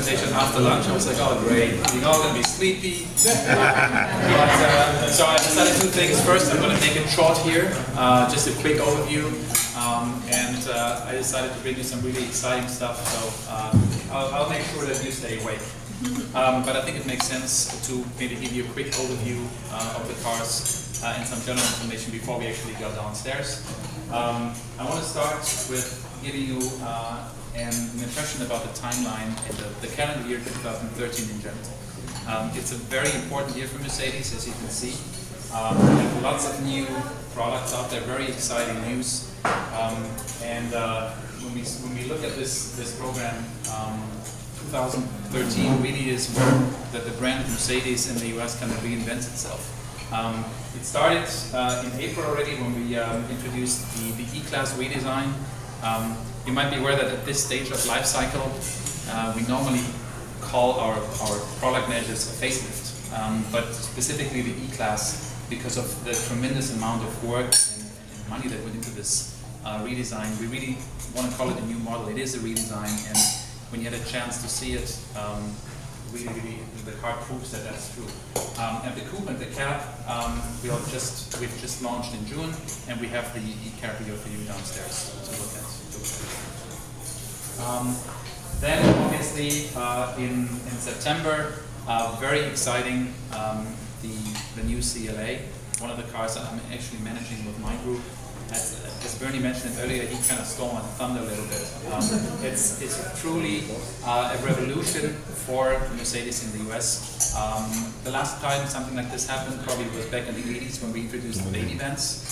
presentation after lunch. I was like, oh great, you're all going to be sleepy. So I decided two things. First, I'm going to make it short here, just a quick overview. And I decided to bring you some really exciting stuff, so I'll make sure that you stay awake. But I think it makes sense to maybe give you a quick overview of the cars and some general information before we actually go downstairs. I want to start with giving you an impression about the timeline and the calendar year 2013 in general. It's a very important year for Mercedes, as you can see. We have lots of new products out there, very exciting news. When we look at this program, 2013 really is where the brand Mercedes in the US kind of reinvents itself. It started in April already when we introduced the E-Class redesign. You might be aware that at this stage of life cycle, we normally call our product measures a facelift, but specifically the E-Class, because of the tremendous amount of work and money that went into this redesign, we really want to call it a new model. It is a redesign, and when you had a chance to see it, really the car proves that that's true. And the coupe and the cab, we've just launched in June, and we have the e-Cabrio for you downstairs to look at. Then obviously in September, very exciting, the new CLA, one of the cars that I'm actually managing with my group. As Bernie mentioned earlier, he kind of stole my thunder a little bit. It's truly a revolution for Mercedes in the US. The last time something like this happened probably was back in the 80s when we introduced the Benz.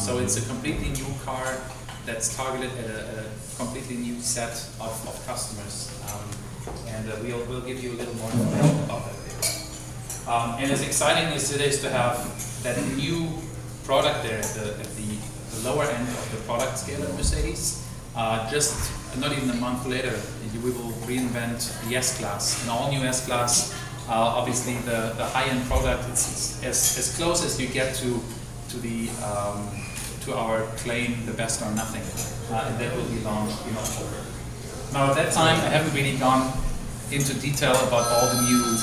So it's a completely new car that's targeted at a completely new set of customers. We'll give you a little more information about that later. And as exciting as it is to have that new product there at the lower end of the product scale at Mercedes, just not even a month later, we will reinvent the S-Class, an all-new S-Class. Obviously, the high-end product, it's as close as you get to our claim, the best or nothing, and that will be launched in October. Now, at that time, I haven't really gone into detail about all the new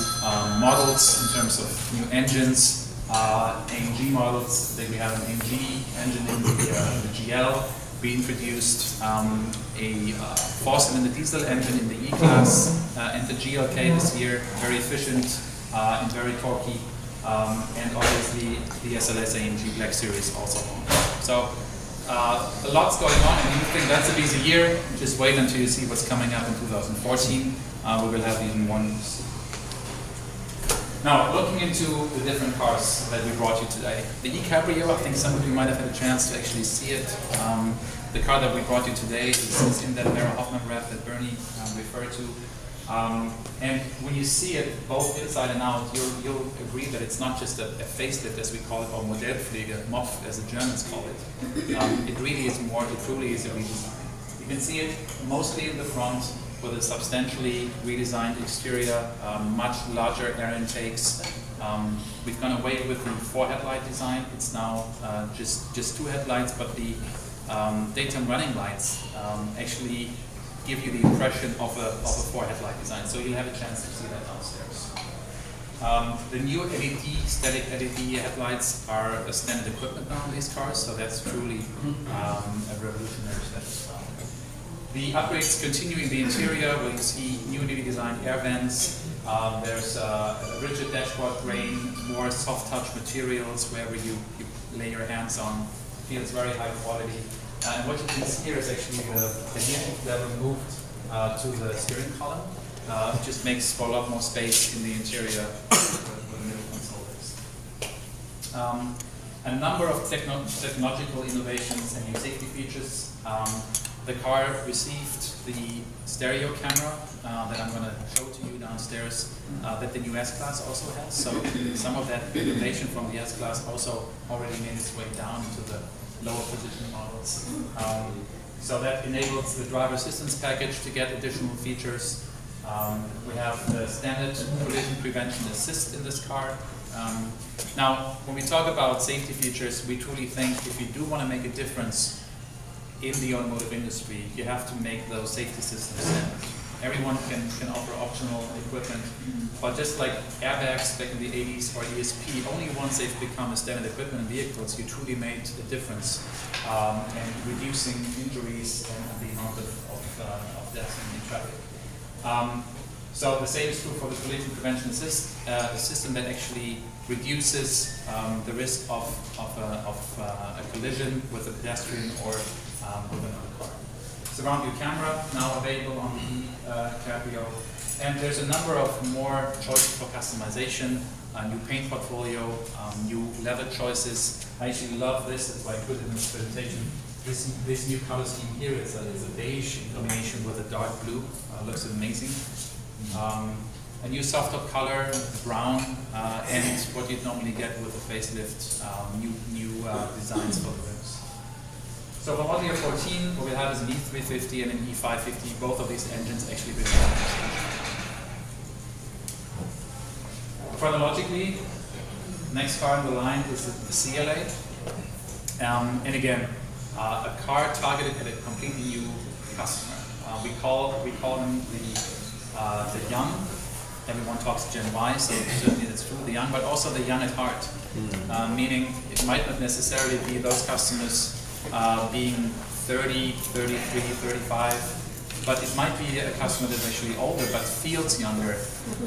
models in terms of new engines. AMG models, that we have an AMG engine in the GL. We introduced a four-cylinder diesel engine in the E-Class and the GLK this year, very efficient and very torquey. And obviously the SLS AMG Black Series also. So a lot's going on, and you think that's a busy year, just wait until you see what's coming up in 2014. We will have even more news. Now, looking into the different cars that we brought you today. The e-Cabrio, I think some of you might have had a chance to actually see it. The car that we brought you today is in that Mara Hoffman wrap that Bernie referred to. And when you see it, both inside and out, you'll agree that it's not just a facelift, as we call it, or Modellpflege, MOF, as the Germans call it. It really is more, it truly is a redesign. You can see it mostly in the front, with a substantially redesigned exterior, much larger air intakes. We've gone away with the 4-headlight design. It's now just 2 headlights, but the daytime running lights actually give you the impression of a 4-headlight design. So you'll have a chance to see that downstairs. The new LED, static LED headlights are a standard equipment now on these cars, so that's truly a revolutionary step as well. The upgrades continue in the interior, where you see newly designed air vents. There's a rigid dashboard grain, more soft touch materials wherever you lay your hands on. Feels very high quality. And what you can see here is actually the heat level moved to the steering column. It just makes for a lot more space in the interior where the middle console is. A number of technological innovations and new safety features. The car received the stereo camera that I'm going to show to you downstairs that the new S-Class also has. So some of that innovation from the S-Class also already made its way down into the lower position models. So that enables the driver assistance package to get additional features. We have the standard collision prevention assist in this car. Now, when we talk about safety features, we truly think if you do want to make a difference in the automotive industry, you have to make those safety systems standard. everyone can offer optional equipment. But just like airbags back in the 80s or ESP, only once they've become a standard equipment in vehicles, you truly made a difference in reducing injuries and the amount of deaths in traffic. So the same is true for the collision prevention assist, a system that actually reduces the risk of a collision with a pedestrian or with another car. Surround view camera, now available on the Cabrio. And there's a number of more choices for customization, a new paint portfolio, new leather choices. I actually love this, that's why I put it in this presentation. This new color scheme here is a beige in combination with a dark blue. Looks amazing. A new soft top color, brown, and what you'd normally get with a facelift, new designs for the rims. So for model year 14, what we have is an E350 and an E550. Both of these engines actually been chronologically, next car in the line is the CLA. And again, a car targeted at a completely new customer. We call them the young. Everyone talks Gen Y, so certainly that's true, the young, but also the young at heart. Meaning it might not necessarily be those customers being 30, 33, 35, but it might be a customer that's actually older but feels younger,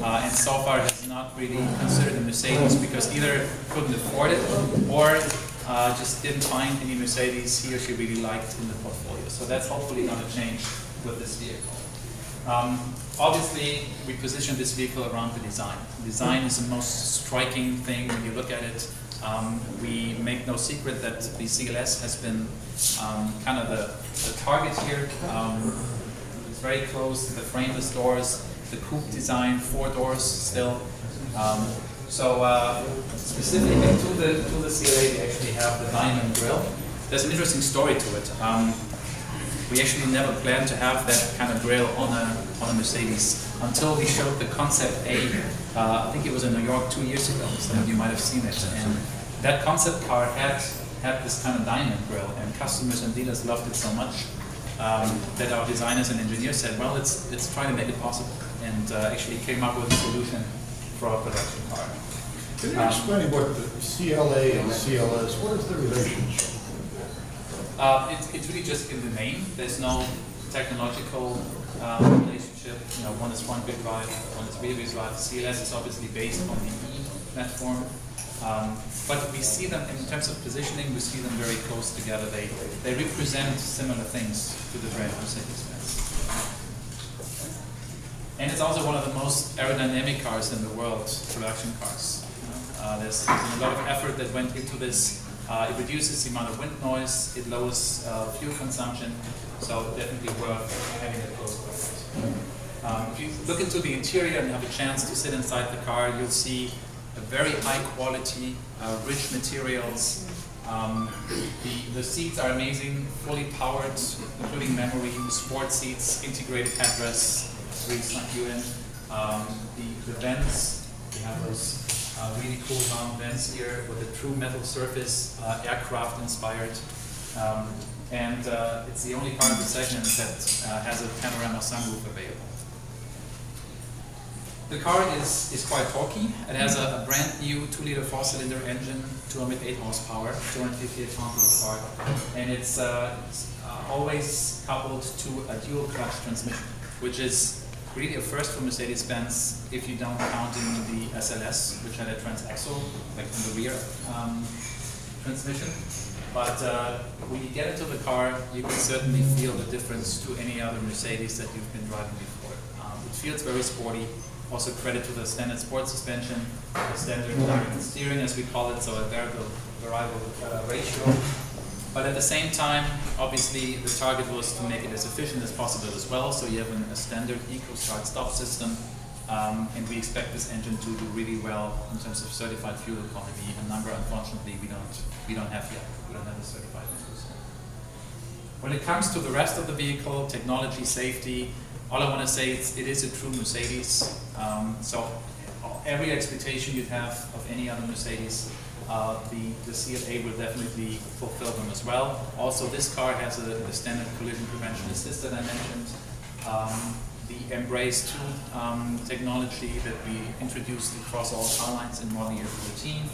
and so far has not really considered a Mercedes because either couldn't afford it or just didn't find any Mercedes he or she really liked in the portfolio. So that's hopefully going to change with this vehicle. Obviously, we position this vehicle around the design. Design is the most striking thing when you look at it. We make no secret that the CLS has been kind of the target here. It's very close to the frameless doors, the coupe design, 4 doors still. Specifically to the CLA, we actually have the diamond grille. There's an interesting story to it. We actually never planned to have that kind of grille on a Mercedes until we showed the Concept A. I think it was in New York 2 years ago. Some of you might have seen it. And that concept car had this kind of diamond grille, and customers and dealers loved it so much that our designers and engineers said, well, let's try to make it possible, and actually came up with a solution for our production car. Can you explain what the CLA and CLS, what is the relationship? It's really just in the name. There's no technological relationship. You know, one is front-wheel drive, one is rear-wheel drive. The CLS is obviously based on the E platform, but we see them in terms of positioning. We see them very close together. They represent similar things to the brand Mercedes-Benz. And it's also one of the most aerodynamic cars in the world, production cars. There's a lot of effort that went into this. It reduces the amount of wind noise, it lowers fuel consumption, so definitely worth having a close look. If you look into the interior and have a chance to sit inside the car, you'll see a very high quality, rich materials. The seats are amazing, fully powered, including memory, sport seats, integrated headrests, really sunk you in. The vents, we have those really cool round vents here with a true metal surface, aircraft inspired. And it's the only car in the segment that has a panorama sunroof available. The car is quite torquey. It has a brand new 2-liter 4-cylinder engine, 208 horsepower, 258 pound-feet of torque, and it's always coupled to a dual clutch transmission, which is really a first for Mercedes-Benz if you don't count in the SLS, which had a transaxle, like in the rear transmission. But when you get into the car, you can certainly feel the difference to any other Mercedes that you've been driving before. It feels very sporty. Also credit to the standard sport suspension, the standard direct steering as we call it, so a variable ratio. But at the same time, obviously, the target was to make it as efficient as possible as well. So you have a standard eco start-stop system, and we expect this engine to do really well in terms of certified fuel economy. A number, unfortunately, we don't have yet. We don't have a certified fuel. When it comes to the rest of the vehicle, technology, safety, all I want to say is it is a true Mercedes. So every expectation you'd have of any other Mercedes, the CLA will definitely fulfill them as well. Also, this car has the standard collision prevention assist that I mentioned. the Embrace 2 technology that we introduced across all car lines in model year 14.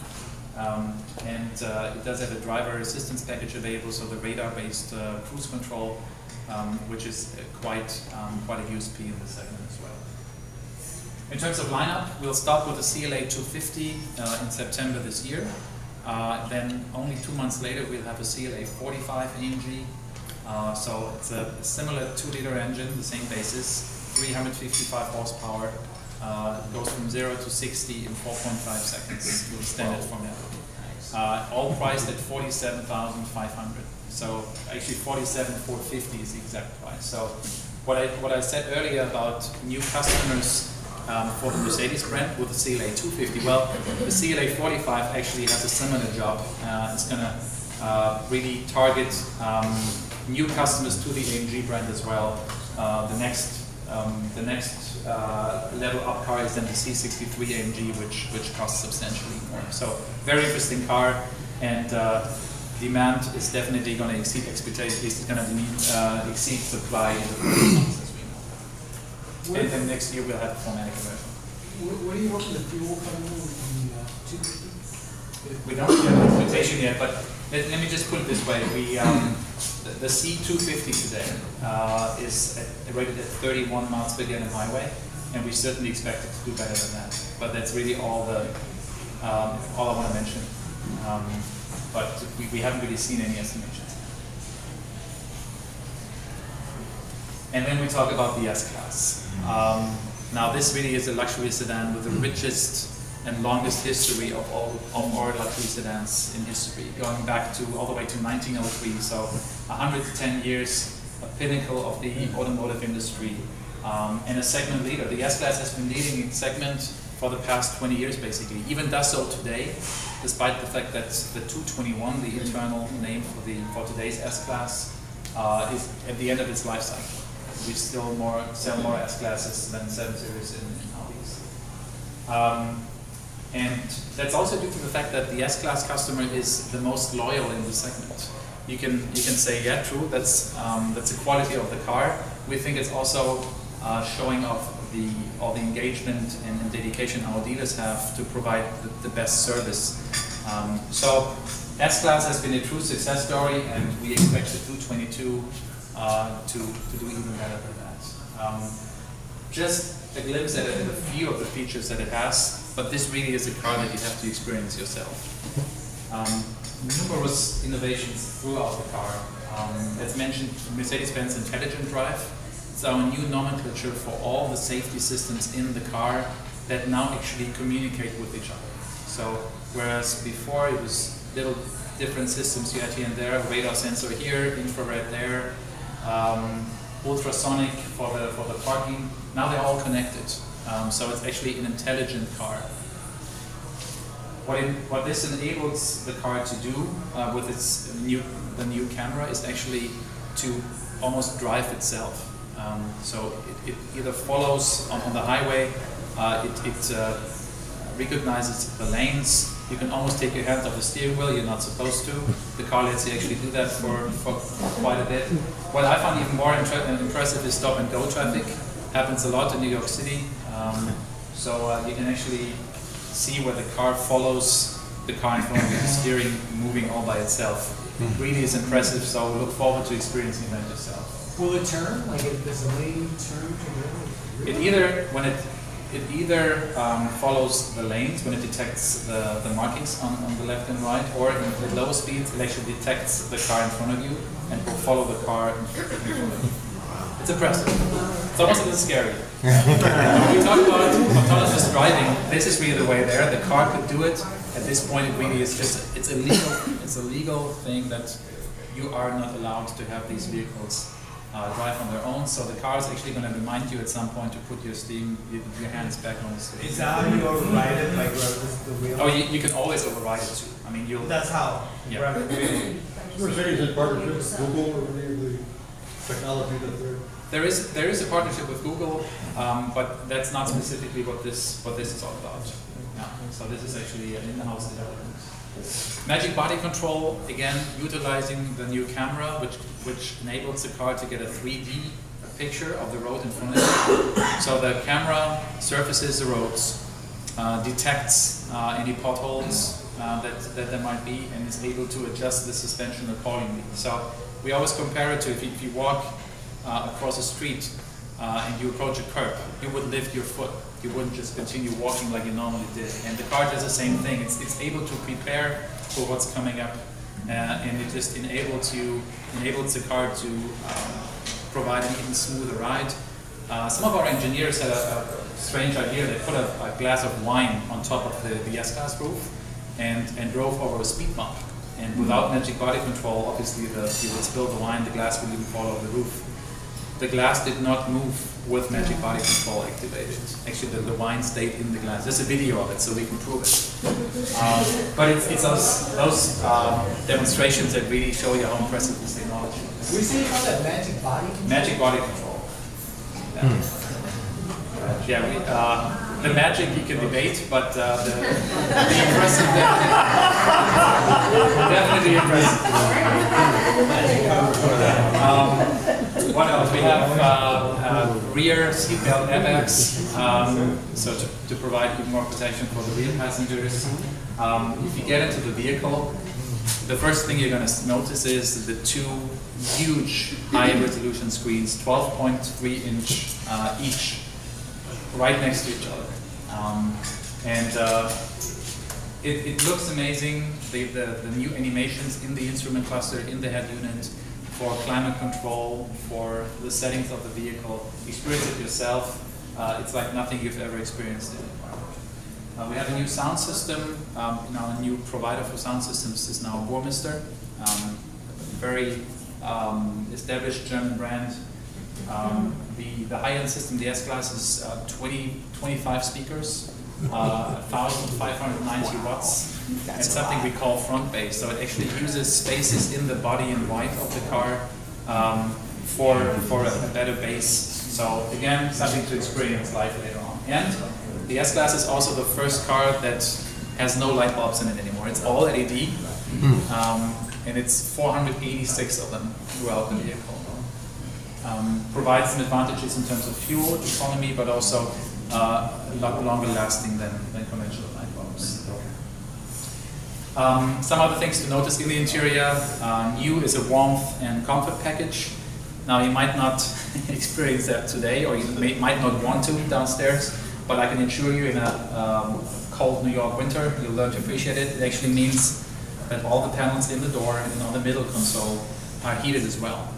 It does have a driver assistance package available, so the radar-based cruise control, which is quite a USP in this segment as well. In terms of lineup, we'll start with the CLA 250 in September this year. Then only 2 months later, we'll have a CLA 45 AMG. So it's a similar 2-liter engine, the same basis, 355 horsepower. Goes from 0 to 60 in 4.5 seconds. We'll extend it from there. All priced at $47,500. So actually 47,450 is the exact price. So what I said earlier about new customers for the Mercedes brand with the CLA 250, well, the CLA 45 actually has a similar job. It's going to really target new customers to the AMG brand as well. The next level up car is then the C63 AMG, which costs substantially more. So very interesting car, and demand is definitely going to exceed expectations. It's going to exceed supply in the first months, as we know. And then next year we'll have a 4MATIC version. What are you hoping the fuel coming in the 250? We don't have implementation yet, but let me just put it this way. We the C250 today is rated at 31 miles per gallon highway, and we certainly expect it to do better than that. But that's really all I want to mention. But we haven't really seen any estimations. And then we talk about the S-Class. Now this really is a luxury sedan with the richest and longest history of all luxury sedans in history, going back to all the way to 1903, so 110 years, a pinnacle of the automotive industry, and a segment leader. The S-Class has been leading its segment for the past 20 years, basically. Even does so today, despite the fact that the 221, the internal name for today's S-Class, is at the end of its life cycle. We still sell more S-Classes than 7 Series in Audis. And that's also due to the fact that the S-Class customer is the most loyal in the segment. You can say, yeah, true, that's the quality of the car. We think it's also showing off all the engagement and dedication our dealers have to provide the best service. So S-Class has been a true success story, and we expect the 222 to do even better than that. Just a glimpse at a few of the features that it has, but this really is a car that you have to experience yourself. Numerous innovations throughout the car. As mentioned, Mercedes-Benz Intelligent Drive. It's our new nomenclature for all the safety systems in the car that now actually communicate with each other. So whereas before it was little different systems you had here and there, radar sensor here, infrared there, ultrasonic for the parking. Now they're all connected, so it's actually an intelligent car. What this enables the car to do with the new camera is actually to almost drive itself. So it either follows on the highway, it recognizes the lanes. You can almost take your hands off the steering wheel. You're not supposed to. The car lets you actually do that for quite a bit. What I find even more impressive is stop-and-go traffic. Happens a lot in New York City. So you can actually see where the car follows the car in front of you, the steering moving all by itself. It really is impressive, so look forward to experiencing that yourself. Will it turn? Like, does the lane turn to the It either follows the lanes when it detects the markings on the left and right, or at lower speeds it actually detects the car in front of you and will follow the car in front of you. It's impressive. It's almost a little scary. When we talk about autonomous driving, this is really the way there. The car could do it. At this point, it really is just it's a legal thing that you are not allowed to have these vehicles drive on their own. So the car is actually going to remind you at some point to put your hands back on the steering. Is that how you override it, like the wheel? Oh, you can always override it too. I mean, you'll. That's how. Yeah. Mercedes in partnership with Google or any of the technology that they're... There is a partnership with Google, but that's not specifically what this is all about. Yeah. So this is actually an in-house development. Magic body control, again, utilizing the new camera, which enables the car to get a 3D picture of the road in front of you. So the camera surfaces the roads, detects any potholes that there might be, and is able to adjust the suspension accordingly. So we always compare it to if you walk across a street and you approach a curb, you would lift your foot. You wouldn't just continue walking like you normally did. And the car does the same thing. It's able to prepare for what's coming up, and it just enables the car to provide an even smoother ride. Some of our engineers had a strange idea. They put a glass of wine on top of the S-Class roof and drove over a speed bump. And without magic body control, obviously you would spill the wine, the glass would even fall over the roof. The glass did not move with magic body control activated. Actually, the wine stayed in the glass. There's a video of it, so we can prove it. But it's those demonstrations that really show you how impressive this technology is. We see how that magic body control? Magic body control. Yeah, the magic you can debate, but the impressive definitely impressive. What else? We have rear seatbelt airbags, so to provide even more protection for the rear passengers. If you get into the vehicle, the first thing you're going to notice is the two huge high-resolution screens, 12.3 inch each, right next to each other. It looks amazing. The new animations in the instrument cluster, in the head unit, for climate control, for the settings of the vehicle. Experience it yourself. It's like nothing you've ever experienced in the car. We have a new sound system. A new provider for sound systems is now Burmester, very established German brand. The high-end system, the S-Class, is 25 speakers, 1,590 watts, and something we call front bass. So it actually uses spaces in the body and white of the car for a better bass. So again, something to experience live later on. And the S-Class is also the first car that has no light bulbs in it anymore. It's all LED, and it's 486 of them throughout the vehicle. Provides some advantages in terms of fuel economy, but also a lot longer lasting than conventional light bulbs. Some other things to notice in the interior. New is a warmth and comfort package. Now you might not experience that today, or you might not want to downstairs, but I can assure you in a cold New York winter, you'll learn to appreciate it. It actually means that all the panels in the door and on the middle console are heated as well.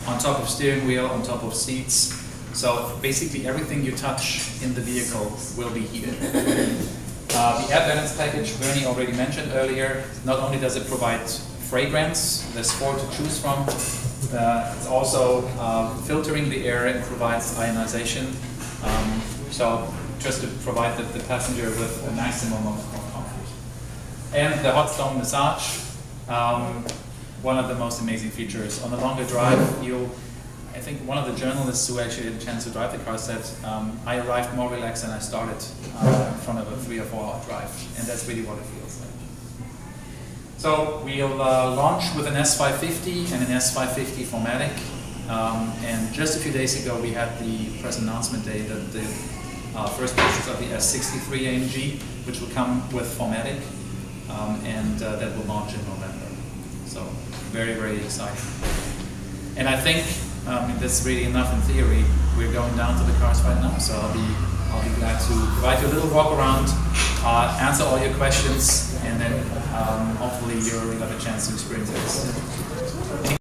On top of steering wheel, on top of seats. So basically everything you touch in the vehicle will be heated. The air balance package Bernie already mentioned earlier. Not only does it provide fragrance, there's 4 to choose from, it's also filtering the air and provides ionization. So just to provide the passenger with a maximum of comfort. And the hot stone massage. One of the most amazing features. On a longer drive, I think one of the journalists who actually had a chance to drive the car said, I arrived more relaxed than I started in front of a 3 or 4 hour drive. And that's really what it feels like. So we'll launch with an S550 and an S550 4MATIC. And just a few days ago, we had the press announcement day that the first pieces of the S63 AMG, which will come with 4MATIC, and that will launch in November. So very, very exciting. And I think that's really enough in theory. We're going down to the cars right now, so I'll be glad to provide you a little walk around, answer all your questions, and then hopefully you'll have a chance to experience this.